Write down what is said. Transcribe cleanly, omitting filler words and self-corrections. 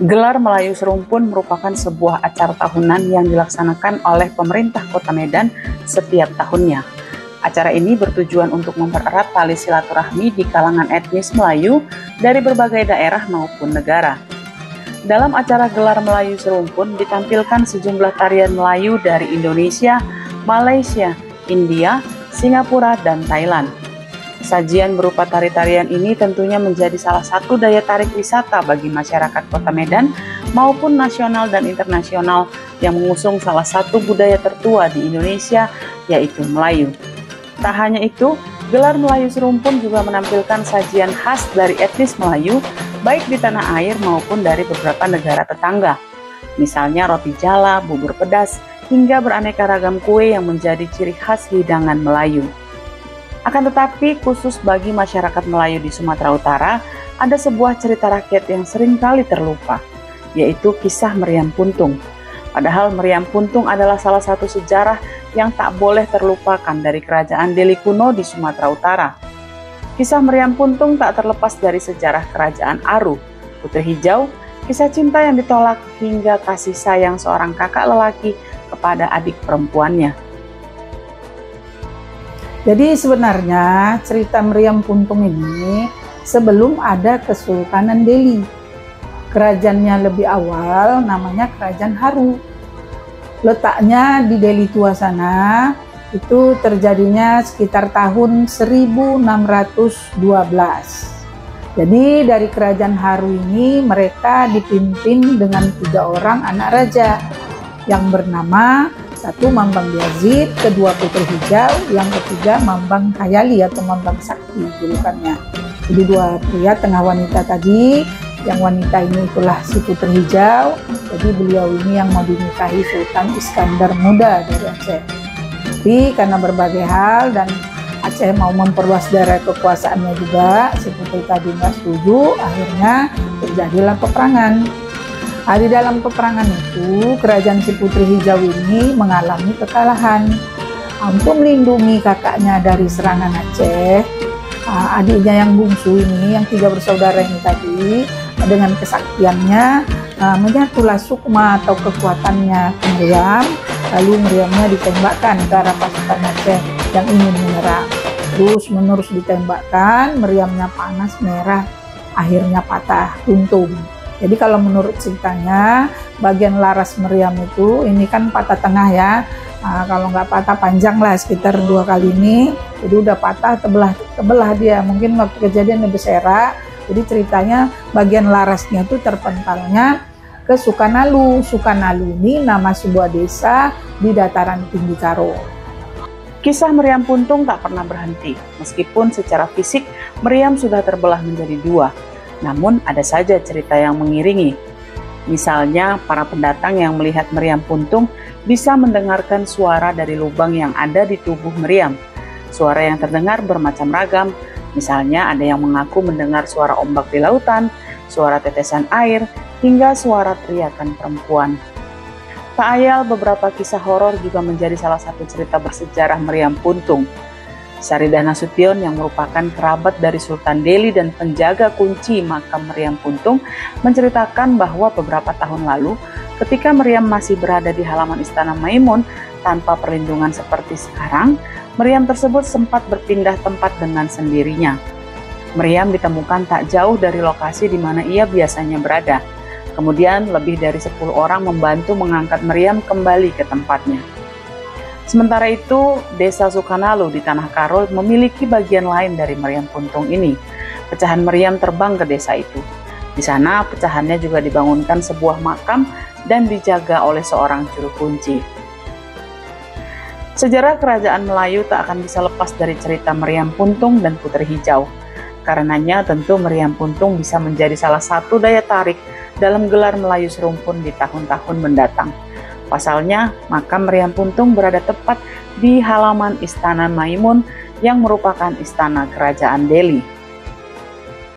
Gelar Melayu Serumpun merupakan sebuah acara tahunan yang dilaksanakan oleh pemerintah Kota Medan setiap tahunnya. Acara ini bertujuan untuk mempererat tali silaturahmi di kalangan etnis Melayu dari berbagai daerah maupun negara. Dalam acara Gelar Melayu Serumpun ditampilkan sejumlah tarian Melayu dari Indonesia, Malaysia, India, Singapura, dan Thailand. Sajian berupa tari-tarian ini tentunya menjadi salah satu daya tarik wisata bagi masyarakat Kota Medan maupun nasional dan internasional yang mengusung salah satu budaya tertua di Indonesia, yaitu Melayu. Tak hanya itu, Gelar Melayu Serumpun juga menampilkan sajian khas dari etnis Melayu, baik di tanah air maupun dari beberapa negara tetangga. Misalnya roti jala, bubur pedas, hingga beraneka ragam kue yang menjadi ciri khas hidangan Melayu. Akan tetapi, khusus bagi masyarakat Melayu di Sumatera Utara, ada sebuah cerita rakyat yang seringkali terlupa, yaitu kisah Meriam Puntung. Padahal Meriam Puntung adalah salah satu sejarah yang tak boleh terlupakan dari kerajaan Deli kuno di Sumatera Utara. Kisah Meriam Puntung tak terlepas dari sejarah kerajaan Aru, Putri Hijau, kisah cinta yang ditolak hingga kasih sayang seorang kakak lelaki kepada adik perempuannya. Jadi sebenarnya cerita Meriam Puntung ini sebelum ada Kesultanan Deli. Kerajaannya lebih awal namanya Kerajaan Haru. Letaknya di Deli Tua sana, itu terjadinya sekitar tahun 1612. Jadi dari Kerajaan Haru ini mereka dipimpin dengan 3 orang anak raja yang bernama satu Mambang Yazid, kedua Putri Hijau, yang ketiga Mambang Hayali atau Mambang Sakti julukannya. Jadi 2 pria tengah wanita tadi, yang wanita ini itulah si Putri Hijau. Jadi beliau ini yang mau dinikahi Sultan Iskandar Muda dari Aceh. Tapi karena berbagai hal dan Aceh mau memperluas daerah kekuasaannya juga, si Putri tadi nggak setuju, akhirnya terjadilah peperangan. Di dalam peperangan itu, kerajaan si Putri Hijau ini mengalami kekalahan. Untuk melindungi kakaknya dari serangan Aceh, adiknya yang bungsu ini, yang 3 bersaudara ini tadi, dengan kesaktiannya, menyatulah sukma atau kekuatannya ke Meriam, lalu Meriamnya ditembakkan ke arah pasukan Aceh yang ingin menyerang. Terus menerus ditembakkan, Meriamnya panas, merah, akhirnya patah, runtuh. Jadi kalau menurut ceritanya, bagian laras Meriam itu, ini kan patah tengah ya, kalau nggak patah panjang lah sekitar 2 kali ini, jadi udah patah, tebelah dia, mungkin waktu kejadian lebih bersera. Jadi ceritanya bagian larasnya itu terpentalnya ke Sukanalu. Sukanalu ini nama sebuah desa di dataran tinggi Karo. Kisah Meriam Puntung tak pernah berhenti, meskipun secara fisik Meriam sudah terbelah menjadi 2. Namun ada saja cerita yang mengiringi. Misalnya para pendatang yang melihat Meriam Puntung bisa mendengarkan suara dari lubang yang ada di tubuh Meriam. Suara yang terdengar bermacam ragam, misalnya ada yang mengaku mendengar suara ombak di lautan, suara tetesan air, hingga suara teriakan perempuan. Tak ayal beberapa kisah horor juga menjadi salah satu cerita bersejarah Meriam Puntung. Saridah Nasution yang merupakan kerabat dari Sultan Deli dan penjaga kunci makam Meriam Puntung menceritakan bahwa beberapa tahun lalu ketika Meriam masih berada di halaman Istana Maimun tanpa perlindungan seperti sekarang, Meriam tersebut sempat berpindah tempat dengan sendirinya. Meriam ditemukan tak jauh dari lokasi di mana ia biasanya berada. Kemudian lebih dari 10 orang membantu mengangkat Meriam kembali ke tempatnya. Sementara itu, Desa Sukanalu di Tanah Karo memiliki bagian lain dari Meriam Puntung ini. Pecahan Meriam terbang ke desa itu. Di sana, pecahannya juga dibangunkan sebuah makam dan dijaga oleh seorang juru kunci. Sejarah kerajaan Melayu tak akan bisa lepas dari cerita Meriam Puntung dan Putri Hijau. Karenanya tentu Meriam Puntung bisa menjadi salah satu daya tarik dalam Gelar Melayu Serumpun di tahun-tahun mendatang. Pasalnya, makam Meriam Puntung berada tepat di halaman Istana Maimun yang merupakan istana kerajaan Deli.